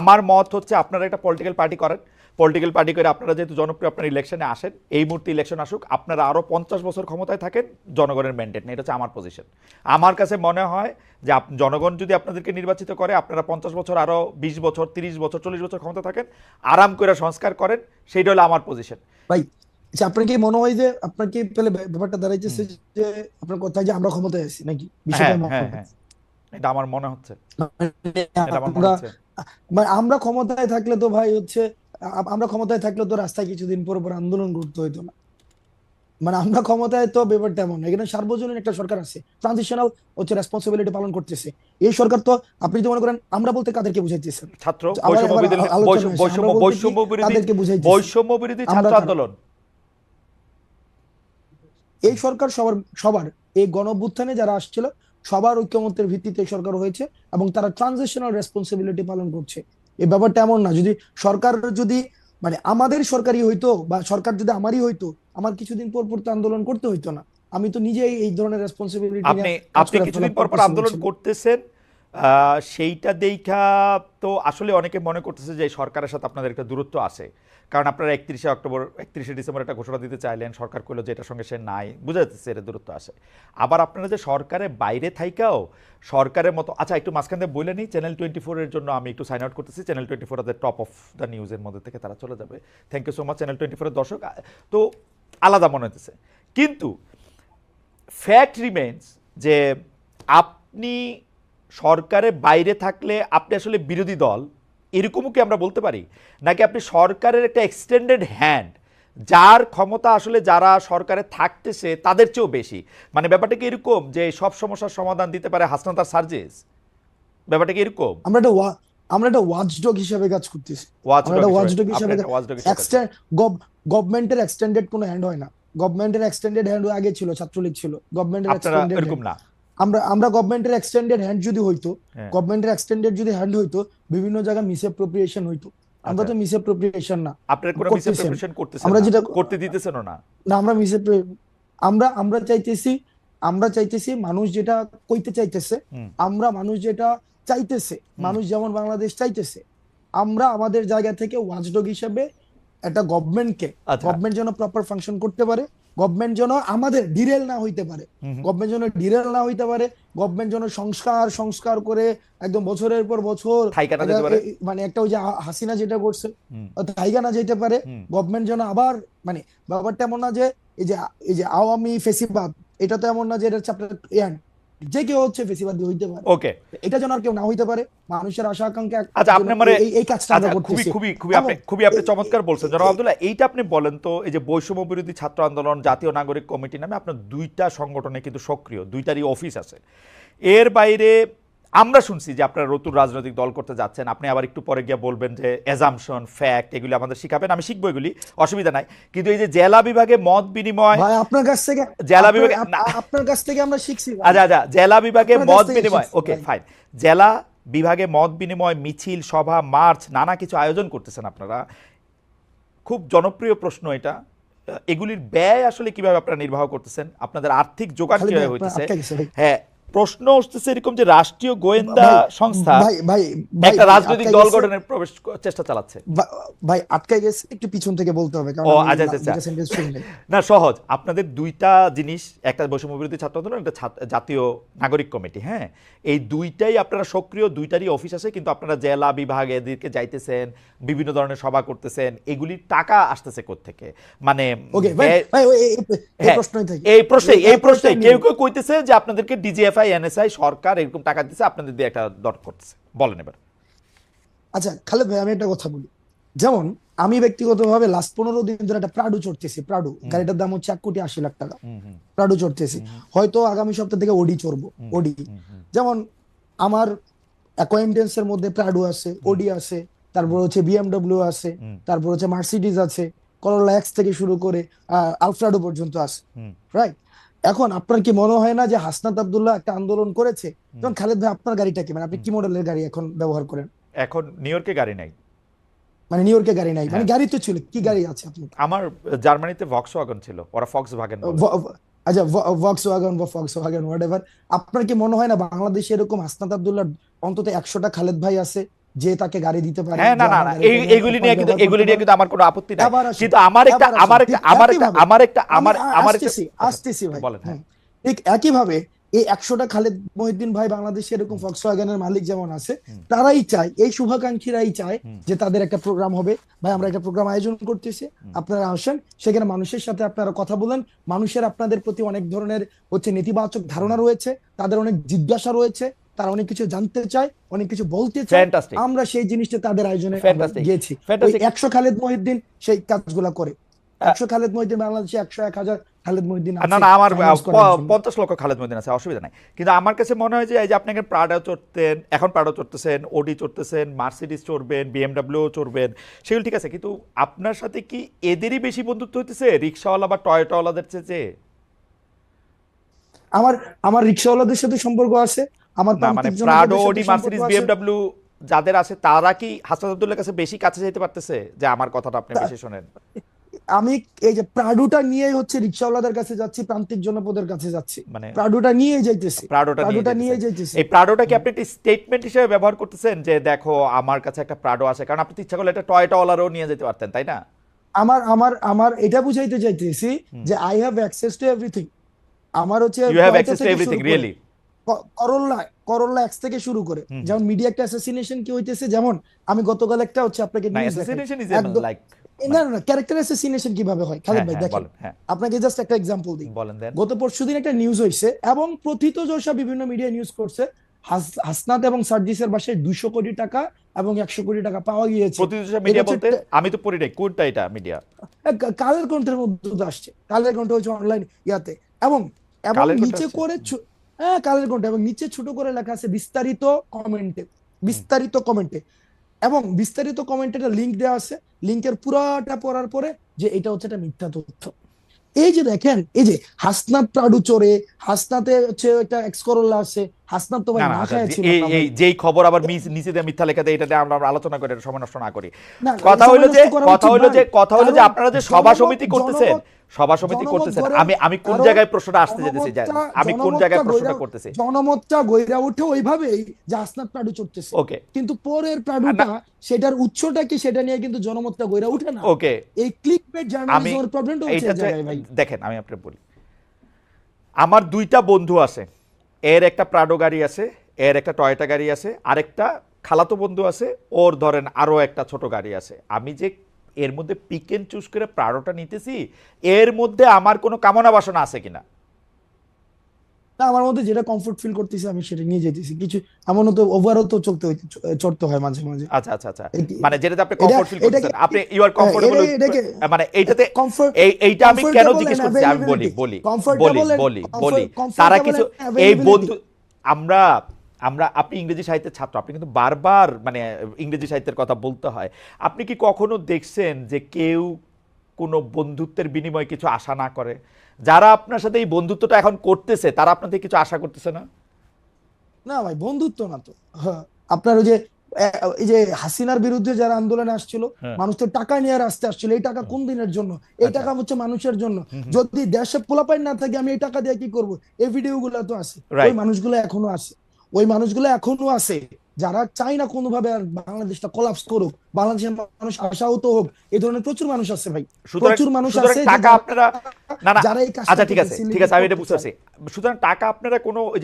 আমার মত হচ্ছে আপনারা একটা পলিটিক্যাল পার্টি করেন, পলিটিক্যাল পার্টি করে আপনারা যেহেতু জনপ্রিয়, আপনার ইলেকশনে আসেন, এই মুহূর্তে ইলেকশন আসুক, আপনারা আরও 50 বছর ক্ষমতায় থাকেন, জনগণের ম্যান্ডেট নেই। এটা হচ্ছে আমার পজিশন। আমার কাছে মনে হয় যে জনগণ যদি আপনাদেরকে নির্বাচিত করে, আপনারা 50 বছর, আরও 20 বছর, 30 বছর, 40 বছর ক্ষমতা থাকেন, আরাম করে সংস্কার করেন, সেইটা হলো আমার পজিশন। ভাই আচ্ছা, আপনার কি মনে হয় যে আপনার কি তাহলে ব্যাপারটা দাঁড়াইতেছে যে আপনার কথা যে আমরা ক্ষমতায় আছি নাকি বিষয়টা হ্যাঁ এমন? হ্যাঁ হ্যাঁ, এটা আমার মনে হচ্ছে, মানে এটা আমার মনে আমরা হচ্ছে। মানে আমরা ক্ষমতায় থাকলে তো ভাই হচ্ছে আমরা ক্ষমতায় থাকলে তো রাস্তায় কিছুদিন পর পর আন্দোলন করতে হইতো না। মানে আমরা ক্ষমতায় তো ব্যাপারটা এমন না। এখানে সার্বজনীন একটা সরকার আছে, ট্রানজিশনাল হচ্ছে রেসপন্সিবিলিটি পালন করতেছে এই সরকার। তো আপনি যদি মনে করেন আমরা বলতে কাদেরকে বুঝাইতেছেন? ছাত্র আবার বৈষম্য এবার বিরোধী, আলোচনা আসে আমরা বলতে কি কাদেরকে বুঝাইতেছি? বৈষম্য বিরোধী আমরা ছাত্র কারা? আন্দোলন। এই সরকার সবার সবার এই গণ অভ্যুত্থানে যারা আসছিল সবার ঐক্যমত্যের ভিত্তিতে এই সরকার হয়েছে এবং তারা ট্রানজিশনাল রেসপন্সিবিলিটি পালন করছে। এই ব্যাপারটা এমন না যদি সরকার যদি মানে আমাদের সরকারি হইতো বা সরকার যদি আমারই হইতো, আমার কিছুদিন পর পর তো আন্দোলন করতে হইতো না। আমি তো নিজেই এই ধরনের রেসপন্সিবিলিটি নিয়ে আপনি কাজ আপনি করে কিছুদিন ফেলা পর পর পারতেছি আন্দোলন বুঝছেন? করতেছেন, সেইটা দেখা তো আসলে অনেকে মনে করতেছে যে এই সরকারের সাথে আপনাদের একটা দূরত্ব আছে। কারণ আপনারা 31শে অক্টোবর, 31শে ডিসেম্বর একটা ঘোষণা দিতে চাইলেন, সরকার করলো যে এটার সঙ্গে সে নাই, বুঝা যাচ্ছে এটা দূরত্ব আসে। আবার আপনারা যে সরকারের বাইরে থাইকাও সরকারের মতো, আচ্ছা একটু মাঝখান দিয়ে বলে নিই, চ্যানেল 24-এর জন্য আমি একটু সাইন আউট করতেছি। চ্যানেল 24 আমাদের টপ অফ দ্য নিউজের মধ্যে থেকে তারা চলে যাবে। Thank you so much channel 24-এর দর্শক। তো আলাদা মনে হতেছে, কিন্তু ফ্যাক্ট রিমেন্স যে আপনি সরকারের বাইরে থাকলে আপনি আসলে বিরোধী দল, এরকমও কি আমরা বলতে পারি? নাকি আপনি সরকারের একটা এক্সটেন্ডেড হ্যান্ড, যার ক্ষমতা আসলে যারা সরকারে থাকতেছে তাদের চেয়েও বেশি? মানে ব্যাপারটা কি এরকম যে সব সমস্যার সমাধান দিতে পারে হাসনাত আর সার্জিস? ব্যাপারটা কি এরকম? আমরা একটা আমরা একটা ওয়াচডগ হিসেবে কাজ করতেছি। আমরা ওয়াচডগ একটা হিসেবে? ওয়াচডগ আপনি হিসেবে একটা ওয়াচডগ হিসেবে কাজ করেন? গভর্নমেন্টের এক্সটেন্ডেড কোনো হ্যান্ড হয় না। গভর্নমেন্টের এক্সটেন্ডেড হ্যান্ড আগে ছিল, ছাত্রলীগ ছিল গভর্নমেন্টের আপনারা এক্সটেন্ডেড এরকম হ্যান্ড। না? আমরা গভর্নমেন্টের এক্সটেন্ডেড হ্যান্ড যদি হইতো, হ্যাঁ। গভর্নমেন্টের এক্সটেন্ডেড যদি হ্যান্ড হইতো, বিভিন্ন জায়গায় মিসঅ্যাপ্রোপ্রিয়েশন হইতো। আমরা আচ্ছা, তো মিসঅ্যাপ্রোপ্রিয়েশন না আপনার কোনো করতেছেন। মিসঅ্যাপ্রোপ্রিয়েশন করতেছেন আমরা না, যেটা করতে দিতেছেনও না। না আমরা আমরা আমরা চাইতেছি, আমরা চাইতেছি মানুষ যেটা কইতে চাইতেছে, হুম আমরা মানুষ যেটা চাইতেছে, হুম। মানুষ যেমন বাংলাদেশ চাইতেছে, আমরা আমাদের জায়গা থেকে ওয়াচডগ হিসেবে একটা গভর্নমেন্টকে, আচ্ছা। গভর্নমেন্ট যেন প্রপার ফাংশন করতে পারে, গভর্নমেন্ট যেন আমাদের ডিরেল না হইতে পারে, হুম হুম। গভর্নমেন্ট যেন ডিরেল না হইতে পারে, গভর্নমেন্ট যেন সংস্কার সংস্কার করে একদম বছরের পর বছর থাইকা না একটা যেতে পারে। মানে একটা ওই যে হাসিনা যেটা করছে হুম তাইগা না যেতে পারে। হুম। গভর্নমেন্ট যেন আবার মানে ব্যাপারটা এমন না যে এই যে এই যে আওয়ামী ফেসিবাদ, এটা তো এমন না যে এটা হচ্ছে আপনার যে কেউ হচ্ছে ফেসিবাদী হইতে পারে। ওকে। এটা যেন আর কেউ না হইতে পারে, মানুষের আশা আকাঙ্ক্ষা আচ্ছা যেন আপনি মানে, এই কাজটা আমরা আচ্ছা খুবই করতেছি। খুবই খুবই এবং আপনি এ- চমৎকার বলছেন এ- জনাব এ- আব্দুল্লাহ। এইটা আপনি বলেন তো, এই যে বৈষম্য বিরোধী ছাত্র আন্দোলন, জাতীয় নাগরিক কমিটি নামে আপনার দুইটা সংগঠনে কিন্তু সক্রিয়, দুইটারই অফিস আছে। এর বাইরে আমরা শুনছি যে আপনারা নতুন রাজনৈতিক দল করতে যাচ্ছেন। আপনি আবার একটু পরে গিয়ে বলবেন যে অ্যাজাম্পশন, ফ্যাক্ট এগুলি আমাদের শিখাবেন, আমি শিখবো এগুলি, অসুবিধা নাই। কিন্তু এই যে জেলা বিভাগে মত বিনিময়, ভাই আপনার কাছ থেকে জেলা বিভাগে না, আপনার কাছ থেকে আমরা শিখছি ভাই, আচ্ছা আচ্ছা, জেলা বিভাগে আপনার কাছ মত থেকে বিনিময়, শিখছি ওকে ভাই। ফাইন। জেলা বিভাগে মত বিনিময়, মিছিল, সভা, মার্চ, নানা কিছু আয়োজন করতেছেন আপনারা। খুব জনপ্রিয় প্রশ্ন এটা, এগুলির ব্যয় আসলে কিভাবে আপনারা নির্বাহ করতেছেন? আপনাদের আর্থিক যোগান খালিদ ভাই কিভাবে আপনার হইতেছে? আটকে গেছে ভাই। হ্যাঁ, প্রশ্ন উঠতেছে এরকম যে রাষ্ট্রীয় গোয়েন্দা ভাই সংস্থা ভাই ভাই ভাই একটা ভাই রাজনৈতিক আটকে দল গেছে। গঠনের চেষ্টা চালাচ্ছে। ভাই আটকে গেছে, একটু পিছন থেকে বলতে হবে কারণ ও আমি আচ্ছা আচ্ছা আচ্ছা। দুইটা সেন্টেন্স শুনি নাই। না সহজ, আপনাদের দুইটা জিনিস, একটা বৈষম্য বিরোধী ছাত্র আন্দোলন, একটা জাতীয় নাগরিক কমিটি। হ্যাঁ, এই দুইটাই আপনারা সক্রিয়, দুইটারই অফিস আছে, কিন্তু আপনারা জেলা বিভাগ এদিকে যাইতেছেন, বিভিন্ন ধরনের সভা করতেছেন, এগুলির টাকা আসতেছে কোত্থেকে? মানে ওকে ভাই ভাই এই হ্যাঁ, প্রশ্নই থাকি। এই প্রশ্নে কেউ কেউ কইতেছে যে আপনাদেরকে ডিজিএফআই, এনএসআই, সরকার এরকম টাকা দিচ্ছে, আপনাদের দিয়ে একটা দর করতেছে। বলেন এবার। আচ্ছা খালেদ ভাই আমি একটা কথা বলি, যেমন আমি ব্যক্তিগতভাবে লাস্ট 15 দিন ধরে একটা প্রাডু চড়তেছি। প্রাডু হুম গাড়িটার দাম হচ্ছে 1,80,00,000 টাকা। হুম হুম প্রাডু চড়তেছি, হুম হয়তো আগামী সপ্তাহ থেকে ওডি চড়বো। হুম ওডি হুম হুম যেমন আমার অ্যাকোয়েন্টেন্সের মধ্যে প্রাডু আছে, হুম ওডি আছে, তারপর হচ্ছে বিএমডব্লিউ আছে, হুম তারপর হচ্ছে মার্সিডিজ আছে, করোলা এক্স থেকে শুরু করে আলফ্রাডো পর্যন্ত আছে। হুম রাইট? এখন আপনার কি মনে হয় না যে হাসনাত আব্দুল্লাহ একটা আন্দোলন করেছে? হুম যেমন খালেদ ভাই আপনার গাড়িটা কি, মানে আপনি হুম। কি মডেলের গাড়ি এখন ব্যবহার করেন? এখন নিউ ইয়র্কে গাড়ি নাই। মানে নিউ ইয়র্কে গাড়ি নাই, মানে হ্যাঁ। গাড়ি তো ছিল, কি হুম। গাড়ি আছে আপনার? আমার জার্মানিতে ভক্সওয়াগন ছিল, ওরা ফক্স ভাগেন বলে। আচ্ছা ভক্সওয়াগন বা ফক্সওয়াগন হোয়াটএভার। আপনার কি মনে হয় না বাংলাদেশে এরকম হাসনাত আব্দুল্লাহ অন্তত 100টা খালেদ ভাই আছে? যে তাকে গাড়ি দিতে পারে, হ্যাঁ, না যে না আমার না গাড়িটা নিয়ে এইগুলি নিয়ে অপব্যবহার কিন্তু করতে এগুলি নিয়ে পারে। কিন্তু আমার কোনো আপত্তি নাই, এবার আসেন, কিন্তু আমার একটা এবার আসেন, আমার একটা ঠিক আমার একটা একইভাবে আমার একটা আমি আমার একটা আসতেছি ভাই। বলেন। হ্যাঁ, ঠিক একইভাবে এই 100টা খালেদ মহিউদ্দিন ভাই বাংলাদেশে এরকম ফক্সওয়াগনের মালিক যেমন আছে, তারাই চায়, এই শুভাকাঙ্ক্ষীরাই চায় যে তাদের একটা প্রোগ্রাম হবে, ভাই আমরা একটা প্রোগ্রাম আয়োজন করতেছি, আপনারা আসেন, সেখানে মানুষের সাথে আপনারা কথা বলেন, মানুষের আপনাদের প্রতি অনেক ধরনের নেতিবাচক ধারণা রয়েছে, তাদের অনেক জিজ্ঞাসা রয়েছে, তারা অনেক কিছু জানতে চায়, অনেক কিছু বলতে চায়, ফ্যান্টাস্টিক, আমরা সেই জিনিসটা তাদের আয়োজনে আমরা ফ্যান্টাস্টিক, গিয়েছি। ওই ফ্যান্টাস্টিক। 100 খালেদ মহিউদ্দিন সেই কাজগুলা করে। 100 খালেদ মহিউদ্দিন বাংলাদেশে 100-1000 খালেদ মহিউদ্দিন না আছে না আমার ফাইন্যান্স করার জন্য। 50 লক্ষ খালেদ মহিউদ্দিন আছে, অসুবিধা নাই, কিন্তু আমার কাছে মনে হয় যে এই যে আপনি এখন প্রাডো চড়তেন, এখন প্রাডো চড়তেছেন, ওডি চড়তেছেন, মার্সিডিজ চড়বেন, বিএমডাব্লিউ চড়বেন, সেগুলো ঠিক আছে, কিন্তু আপনার সাথে কি এদেরই বেশি বন্ধুত্ব হইতেছে রিক্সাওয়ালা বা টয়োটাওয়ালাদের চেয়ে? আমার আমার রিক্সাওয়ালাদের সাথে সম্পর্ক আছে, আমার না মানে প্রান্তিক প্রাডো, জনপদের ওডি, সাথে সম্পর্ক মার্সিডিজ, আছে। বিএমডাব্লিউ যাদের আছে তারা কি হাসান আব্দুল্লাহর কাছে বেশি কাছে যেতে পারতেছে যে আমার কথাটা আপনি তা- বেশি শোনেন? আমি এই যে প্রাডুটা নিয়েই রিক্সাওয়ালাদের কাছে যাচ্ছি, প্রান্তিক জনপদের কাছে যাচ্ছি, মানে প্রাডুটা নিয়েই যাইতেছি, প্রাডোটা নিয়ে প্রাডুটা নিয়েই যেতেছেন, যাইতেছি। এই প্রাডোটা কি আপনি একটা স্টেটমেন্ট হিসেবে ব্যবহার করতেছেন যে দেখো আমার কাছে একটা প্রাডো আছে, কারণ আপনি তো ইচ্ছা করলে একটা টয়োটাওয়ালারও নিয়ে যেতে পারতেন, তাই না? আমার আমার আমার এটা বুঝাইতে চাইতেছি যে I have access to everything. আমার you have Toyota access to থেকে এভরিথিং, শুরু করে রিয়েলি? করোলা, করোলা এক্স থেকে শুরু করে, যেমন মিডিয়া একটা অ্যাসাসিনেশন কি হইতেছে, যেমন আমি গতকাল একটা আপনাকে না, নিউজ দেখাই, অ্যাসাসিনেশন ইজ একদম লাইক, না না ক্যারেক্টার অ্যাসাসিনেশন কিভাবে হয় খালেদ হ্যাঁ ভাই হ্যাঁ দেখেন, বলেন, হ্যাঁ আপনাকে জাস্ট একটা এক্সাম্পল দিই। বলেন দেন। গত পরশুদিন একটা নিউজ হয়েছে এবং প্রথিতযশা বিভিন্ন মিডিয়া নিউজ করছে, হাসনাত এবং সার্জিসের বাসায় 200 কোটি টাকা এবং 100 কোটি টাকা পাওয়া গিয়েছে। প্রতিদিন এটা মিডিয়া হচ্ছে বলতে আমি তো পড়ি নাই, কোনটা এটা মিডিয়া? কালের কণ্ঠের মধ্যে তো আসছে, কালের কণ্ঠ হচ্ছে অনলাইন ইয়াতে, এবং এবং কালের কণ্ঠে নিচে আসছে? করে হ্যাঁ কালের কণ্ঠ, এবং নিচে ছোট করে লেখা আছে বিস্তারিত কমেন্টে, বিস্তারিত কমেন্টে, এবং বিস্তারিত কমেন্টে একটা লিঙ্ক দেওয়া আছে, লিঙ্কের পুরাটা পড়ার পরে যে এটা হচ্ছে একটা মিথ্যা তথ্য। এই যে দেখেন, এই যে হাসনাত প্রাডু চোরে, হাসনাতে হচ্ছে একটা এক্স করোলা আছে, হাসনাত তো ভাই না না না আচ্ছা, খায় ছিল এই না এই ভাই। যেই খবর আবার নিচে দিয়ে মিথ্যা লেখা দেয়, এটা দিয়ে আমরা আলোচনা করে এটা সময় নষ্ট না করি। না কথা সময় হইলো যে নষ্ট করা কথা উচিত হইলো যে ভাই, কথা হইলো যে কারণ আপনারা যে সভা জনমত সমিতি করতেছেন, জনমত সভা সমিতি জনমত করতেছেন, গড়ে, আমি কোন কারণ জায়গায় প্রশ্নটা আসতে যেতেছি, আমি কোন জায়গায় প্রশ্নটা করতেছি? জনমতটা গইরা ওঠে ওইভাবেই যে হাসনাত প্রাডু চড়তেছে, ওকে, কিন্তু পরের প্রাডুটা সেটার উৎসটা কি সেটা নিয়ে কিন্তু জনমতটা গইরা ওঠে না। ওকে, এই ক্লিকবেট আমি জার্নালিজমের প্রবলেমটা হচ্ছে এই এইটাতে জায়গায় ভাই। দেখেন আমি আপনাকে বলি, আমার দুইটা বন্ধু আছে, এর একটা প্রাডো গাড়ি আছে, এর একটা টয়োটা গাড়ি আছে, আরেকটা খালাতো বন্ধু আছে, ওর ধরেন আরো একটা ছোট গাড়ি আছে। আমি যে এর মধ্যে পিক এন্ড চুজ করে প্রাডোটা নিতেছি, এর মধ্যে আমার কোনো কামনা বাসনা আছে কিনা? না আমার মধ্যে যেটা কমফোর্ট ফিল করতেছি আমি সেটা নিয়ে যেতেছি, কিছু এমনও তো ওভারও তো চড়তে হয় মাঝে মাঝে। আচ্ছা আচ্ছা আচ্ছা, এটি- মানে যেটাতে আপনি এটা কমফোর্ট ফিল এটাকে করতেছেন, আপনি ইউ আর কমফোর্টেবল, এটাকে মানে এইটাতে কমফোর্ট এইটা আমি কেন comfortable জিজ্ঞেস and করছি আমি বলি availability, বলি বলি comfortable and বলি বলি তারা comfortable কিছু and এই availability। বন্ধু, আমরা আমরা আপনি ইংরেজি সাহিত্যের ছাত্র, আপনি কিন্তু বারবার মানে ইংরেজি সাহিত্যের কথা বলতে হয়। আপনি কি কখনো দেখছেন যে কেউ কোনো বন্ধুত্বের বিনিময়ে কিছু আশা না করে? যারা আপনার সাথে এই বন্ধুত্বটা এখন করতেছে তারা আপনার থেকে কিছু আশা করতেছে না? না ভাই বন্ধুত্ব না তো, হ্যাঁ আপনার ওই যে এই যে হাসিনার বিরুদ্ধে যারা আন্দোলনে আসছিল, হ্যাঁ। মানুষ তো টাকা নিয়ে রাস্তায় আসছিল, এই টাকা কোন দিনের জন্য? এই আচ্ছা। টাকা হচ্ছে মানুষের জন্য। যদি দেশে পোলাপাইন না থাকে আমি এই টাকা দিয়ে কি করব? এই ভিডিও গুলো তো আছে, Right. ওই মানুষগুলো এখনো আছে, ওই মানুষগুলো এখনো আছে যারা চায় না কোনোভাবে আর বাংলাদেশটা কোলাপস করুক, বাংলাদেশের মানুষ আশাহত হোক, এই ধরনের প্রচুর মানুষ আছে ভাই, প্রচুর মানুষ আছে টাকা আপনারা না না যারা এই কাজটা আচ্ছা ঠিক আছে করতেছে, ঠিক আছে, আমি এটা বুঝতে পারছি। সুতরাং টাকা আপনারা কোনো ওই যে